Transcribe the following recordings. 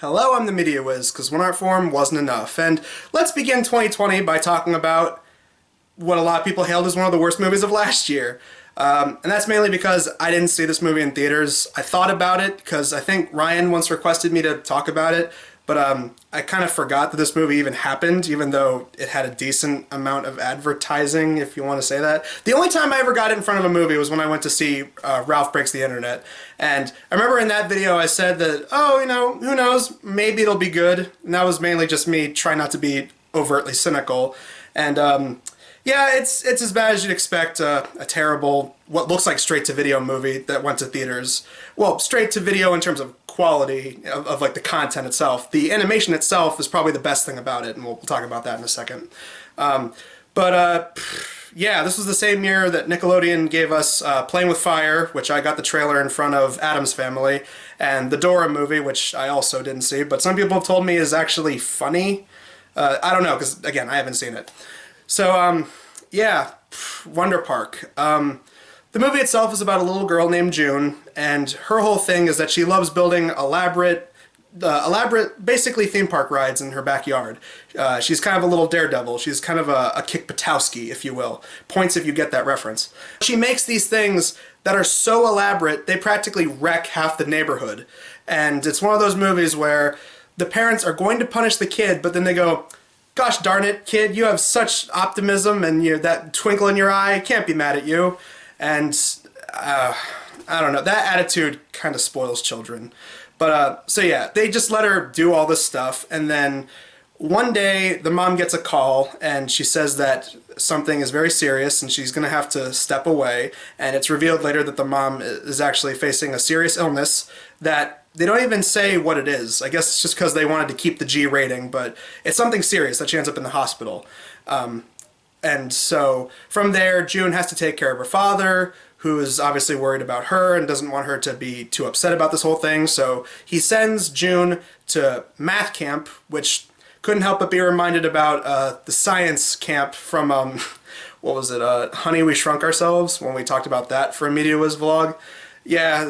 Hello, I'm the Media Wiz, because one art form wasn't enough. And let's begin 2020 by talking about what a lot of people hailed as one of the worst movies of last year. And that's mainly because I didn't see this movie in theaters. I thought about it because I think Ryan once requested me to talk about it, but I kind of forgot that this movie even happened, even though it had a decent amount of advertising, if you want to say that. The only time I ever got it in front of a movie was when I went to see Ralph Breaks the Internet. And I remember in that video I said that, oh, who knows, maybe it'll be good. And that was mainly just me trying not to be overtly cynical. And yeah, it's as bad as you'd expect a terrible, what looks like straight-to-video movie that went to theaters. Well, straight-to-video in terms of quality of like the content itself. The animation itself is probably the best thing about it, and we'll talk about that in a second. Yeah, this was the same year that Nickelodeon gave us Playing with Fire, which I got the trailer in front of Addams Family, and the Dora movie, which I also didn't see, but some people have told me is actually funny. I don't know, because, again, I haven't seen it. So, yeah, Wonder Park. The movie itself is about a little girl named June, and her whole thing is that she loves building elaborate, basically theme park rides in her backyard. She's kind of a little daredevil. She's kind of a Kick Buttowski, if you will. Points if you get that reference. She makes these things that are so elaborate, they practically wreck half the neighborhood. And it's one of those movies where the parents are going to punish the kid, but then they go, gosh darn it, kid, you have such optimism and that twinkle in your eye, I can't be mad at you. And I don't know, that attitude kind of spoils children. But so yeah, they just let her do all this stuff, and then one day the mom gets a call and she says that something is very serious and she's gonna have to step away, and it's revealed later that the mom is actually facing a serious illness that they don't even say what it is. I guess it's just because they wanted to keep the G rating, but it's something serious that she ends up in the hospital. And so from there, June has to take care of her father, who is obviously worried about her and doesn't want her to be too upset about this whole thing. So he sends June to math camp, which couldn't help but be reminded about the science camp from, what was it, Honey, We Shrunk Ourselves, when we talked about that for a Media Wiz vlog. Yeah,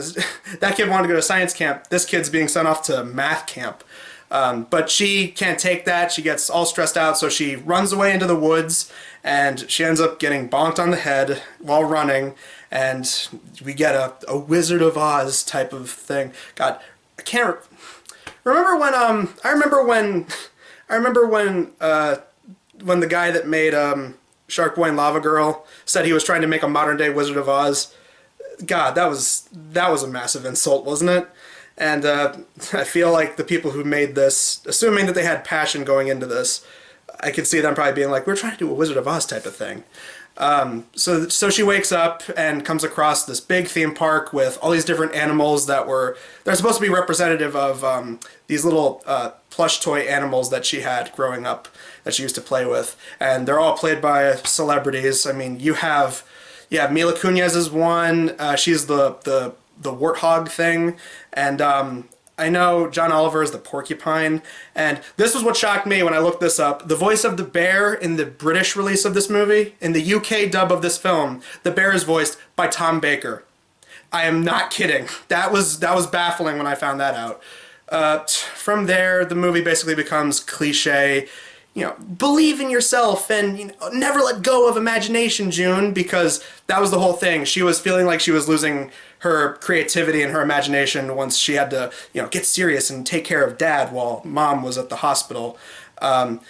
that kid wanted to go to science camp. This kid's being sent off to math camp. But she can't take that. She gets all stressed out, so she runs away into the woods, and she ends up getting bonked on the head while running, and we get a Wizard of Oz type of thing. God, I can't remember when I remember when the guy that made Shark Boy and Lava Girl said he was trying to make a modern day Wizard of Oz. God, that was a massive insult, wasn't it? And I feel like the people who made this, assuming that they had passion going into this, I could see them probably being like, we're trying to do a Wizard of Oz type of thing. So she wakes up and comes across this big theme park with all these different animals they're supposed to be representative of these little plush toy animals that she had growing up that she used to play with. And they're all played by celebrities. I mean, you have Mila Kunis is one. She's the warthog thing, and I know John Oliver is the porcupine, and this was what shocked me when I looked this up. The voice of the bear in the British release of this movie, in the UK dub of this film, the bear is voiced by Tom Baker. I am not kidding. That was baffling when I found that out. From there, the movie basically becomes cliche. Believe in yourself and never let go of imagination, June, because that was the whole thing. She was feeling like she was losing her creativity and her imagination once she had to, get serious and take care of Dad while Mom was at the hospital. And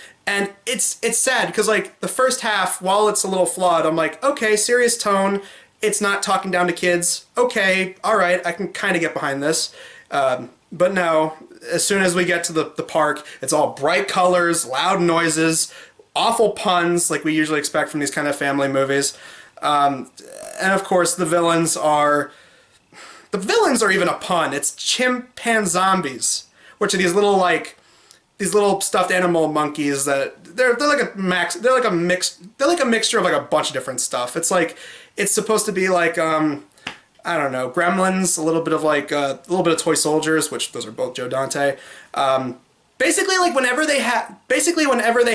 it's sad because, like, the first half, while it's a little flawed, I'm like, okay, serious tone. It's not talking down to kids. Okay, all right, I can kind of get behind this. But no, as soon as we get to the park, it's all bright colors, loud noises, awful puns like we usually expect from these kind of family movies. And of course, the villains are even a pun. It's chimpanzombies, which are these little stuffed animal monkeys that they're like a mixture of like a bunch of different stuff. It's supposed to be like I don't know, Gremlins, a little bit of Toy Soldiers, which those are both Joe Dante. Basically, whenever they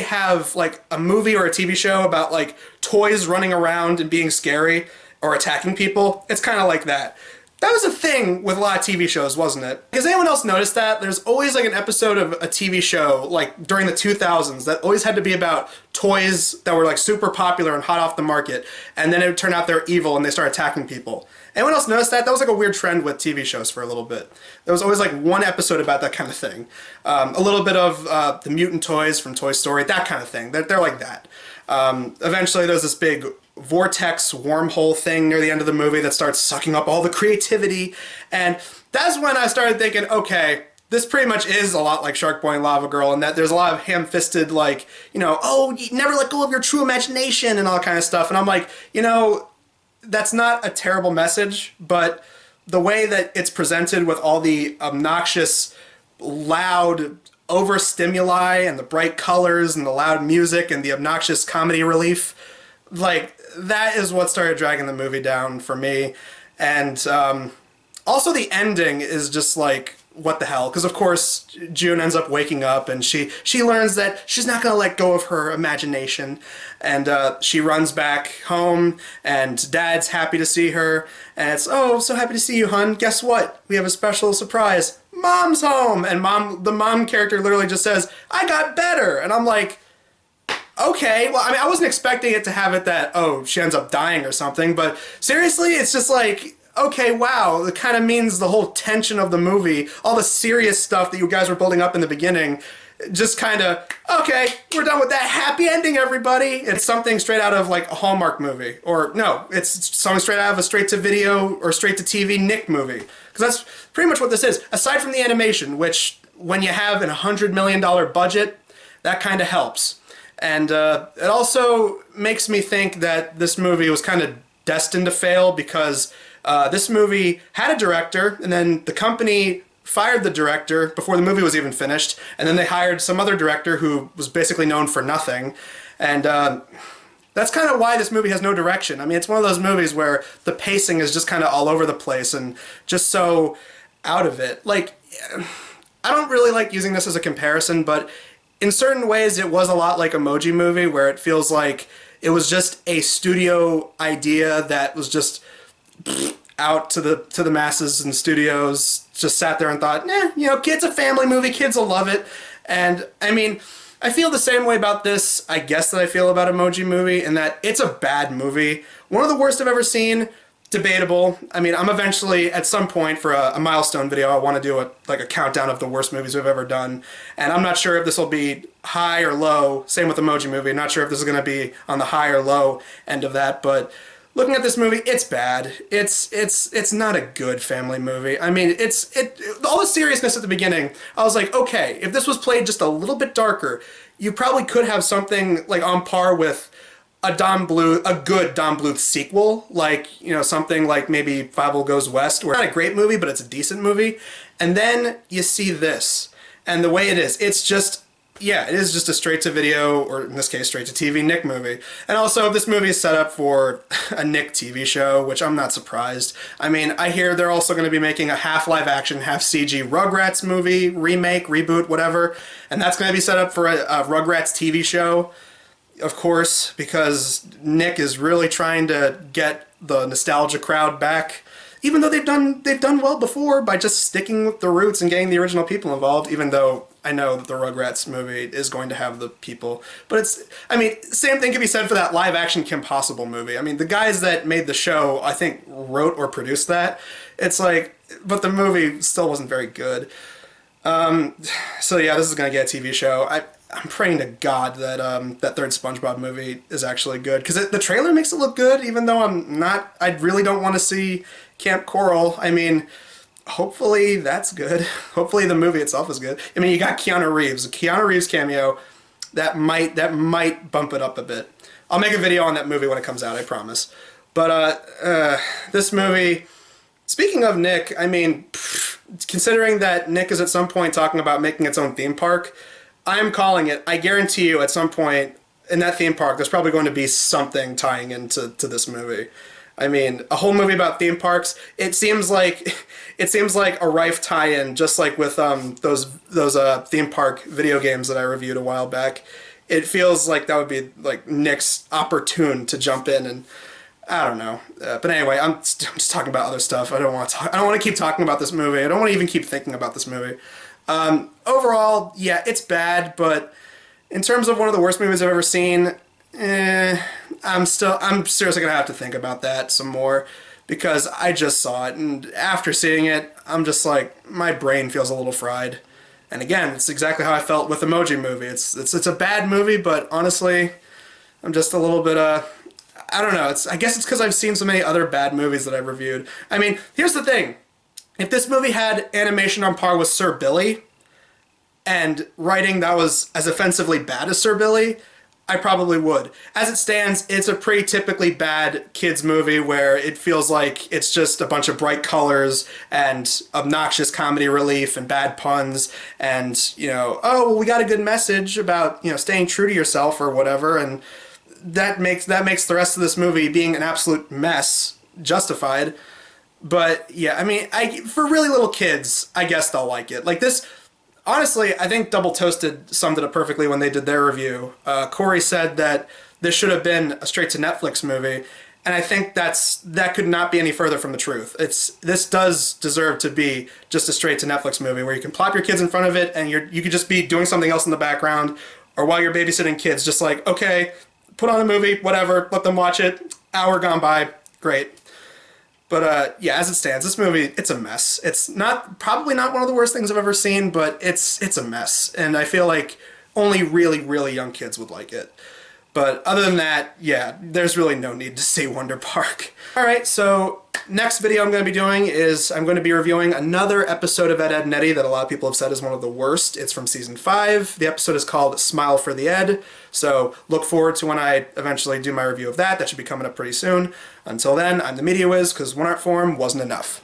have like a movie or a TV show about like toys running around and being scary or attacking people, it's kind of like that. That was a thing with a lot of TV shows, wasn't it? Has anyone else noticed that? There's always like an episode of a TV show, like during the 2000s, that always had to be about toys that were like super popular and hot off the market, and then it would turn out they're evil and they start attacking people. Anyone else notice that? That was like a weird trend with TV shows for a little bit. There was always like one episode about that kind of thing. A little bit of the mutant toys from Toy Story, that kind of thing. They're like that. Eventually there's this big vortex wormhole thing near the end of the movie that starts sucking up all the creativity, and that's when I started thinking, okay, this pretty much is a lot like Shark Boy and Lava Girl, and that there's a lot of ham-fisted, like, you know, oh, you never let go of your true imagination and all that kind of stuff, and I'm like, you know, that's not a terrible message, but the way that it's presented with all the obnoxious, loud overstimuli and the bright colors and the loud music and the obnoxious comedy relief, like, that is what started dragging the movie down for me. And also the ending is just like, what the hell? Because of course June ends up waking up and she learns that she's not going to let go of her imagination, and she runs back home, and Dad's happy to see her, and it's, oh, so happy to see you, hun. Guess what? We have a special surprise. Mom's home! And the mom character literally just says, I got better! And I'm like, okay, well, I mean, I wasn't expecting it to have it that, oh, she ends up dying or something, but seriously, it's just like, okay, wow, it kind of means the whole tension of the movie, all the serious stuff that you guys were building up in the beginning, just kind of, okay, we're done with that. Happy ending, everybody. It's something straight out of like a Hallmark movie. Or no, it's something straight out of a straight-to-video or straight-to-TV Nick movie. Because that's pretty much what this is. Aside from the animation, which when you have an $100 million budget, that kind of helps. And it also makes me think that this movie was kind of destined to fail, because this movie had a director, and then the company fired the director before the movie was even finished, and then they hired some other director who was basically known for nothing. And that's kind of why this movie has no direction. I mean, it's one of those movies where the pacing is just kind of all over the place and just so out of it. Like, I don't really like using this as a comparison, but in certain ways it was a lot like Emoji Movie, where it feels like it was just a studio idea that was just out to the masses, and studios just sat there and thought, nah, you know, kids, a family movie, kids will love it. And I mean, I feel the same way about this, I guess, that I feel about Emoji Movie, in that it's a bad movie. One of the worst I've ever seen. Debatable. I mean, I'm eventually, at some point, for a milestone video, I want to do a countdown of the worst movies we've ever done. And I'm not sure if this will be high or low. Same with Emoji Movie. I'm not sure if this is going to be on the high or low end of that. But looking at this movie, it's bad. It's not a good family movie. I mean, all the seriousness at the beginning, I was like, okay, if this was played just a little bit darker, you probably could have something like on par with a good Don Bluth sequel, like, you know, something like maybe Five Will Goes West, where it's not a great movie, but it's a decent movie. And then you see this, and the way it is, it's just, yeah, it is just a straight-to-video, or in this case, straight-to-TV Nick movie. And also, this movie is set up for a Nick TV show, which I'm not surprised. I mean, I hear they're also going to be making a half live-action, half CG Rugrats movie, remake, reboot, whatever, and that's going to be set up for a Rugrats TV show. Of course, because Nick is really trying to get the nostalgia crowd back, even though they've done well before by just sticking with the roots and getting the original people involved, even though I know that the Rugrats movie is going to have the people. But I mean, same thing can be said for that live-action Kim Possible movie. I mean, the guys that made the show, I think, wrote or produced that. It's like, but the movie still wasn't very good. So yeah, this is going to get a TV show. I'm praying to God that that third SpongeBob movie is actually good, because the trailer makes it look good, even though I really don't want to see Camp Coral. I mean, hopefully that's good. Hopefully the movie itself is good. I mean, you got Keanu Reeves. A Keanu Reeves cameo, that might bump it up a bit. I'll make a video on that movie when it comes out, I promise. But this movie, speaking of Nick, I mean, considering that Nick is at some point talking about making its own theme park, I am calling it. I guarantee you at some point in that theme park there's probably going to be something tying into this movie. I mean, a whole movie about theme parks, it seems like a rife tie-in, just like with those theme park video games that I reviewed a while back. It feels like that would be like Nick's opportune to jump in, and I don't know. But anyway, I'm just talking about other stuff. I don't want to talk. I don't want to keep talking about this movie. I don't want to even keep thinking about this movie. Overall, yeah, it's bad, but in terms of one of the worst movies I've ever seen, I'm seriously gonna have to think about that some more because I just saw it, and after seeing it, I'm just like, my brain feels a little fried. And again, it's exactly how I felt with Emoji Movie. It's a bad movie, but honestly, I'm just a little bit I don't know. I guess it's because I've seen so many other bad movies that I've reviewed. I mean, here's the thing: if this movie had animation on par with Sir Billy, and writing that was as offensively bad as Sir Billy, I probably would. As it stands, it's a pretty typically bad kids movie where it feels like it's just a bunch of bright colors and obnoxious comedy relief and bad puns and, oh, well, we got a good message about, staying true to yourself or whatever, and that makes the rest of this movie being an absolute mess justified. But yeah, I mean, for really little kids, I guess they'll like it. Like this. Honestly, I think Double Toasted summed it up perfectly when they did their review. Corey said that this should have been a straight-to-Netflix movie, and I think that could not be any further from the truth. This does deserve to be just a straight-to-Netflix movie where you can plop your kids in front of it and you could just be doing something else in the background, or while you're babysitting kids, just like, okay, put on a movie, whatever, let them watch it, hour gone by, great. But yeah, as it stands, this movie, it's a mess. It's probably not one of the worst things I've ever seen, but it's a mess. And I feel like only really, really young kids would like it. But other than that, yeah, there's really no need to see Wonder Park. Alright, so next video I'm going to be doing is I'm going to be reviewing another episode of Ed, Edd n Eddy that a lot of people have said is one of the worst. It's from season 5. The episode is called Smile for the Ed. So look forward to when I eventually do my review of that. That should be coming up pretty soon. Until then, I'm the Media Wiz, because one art form wasn't enough.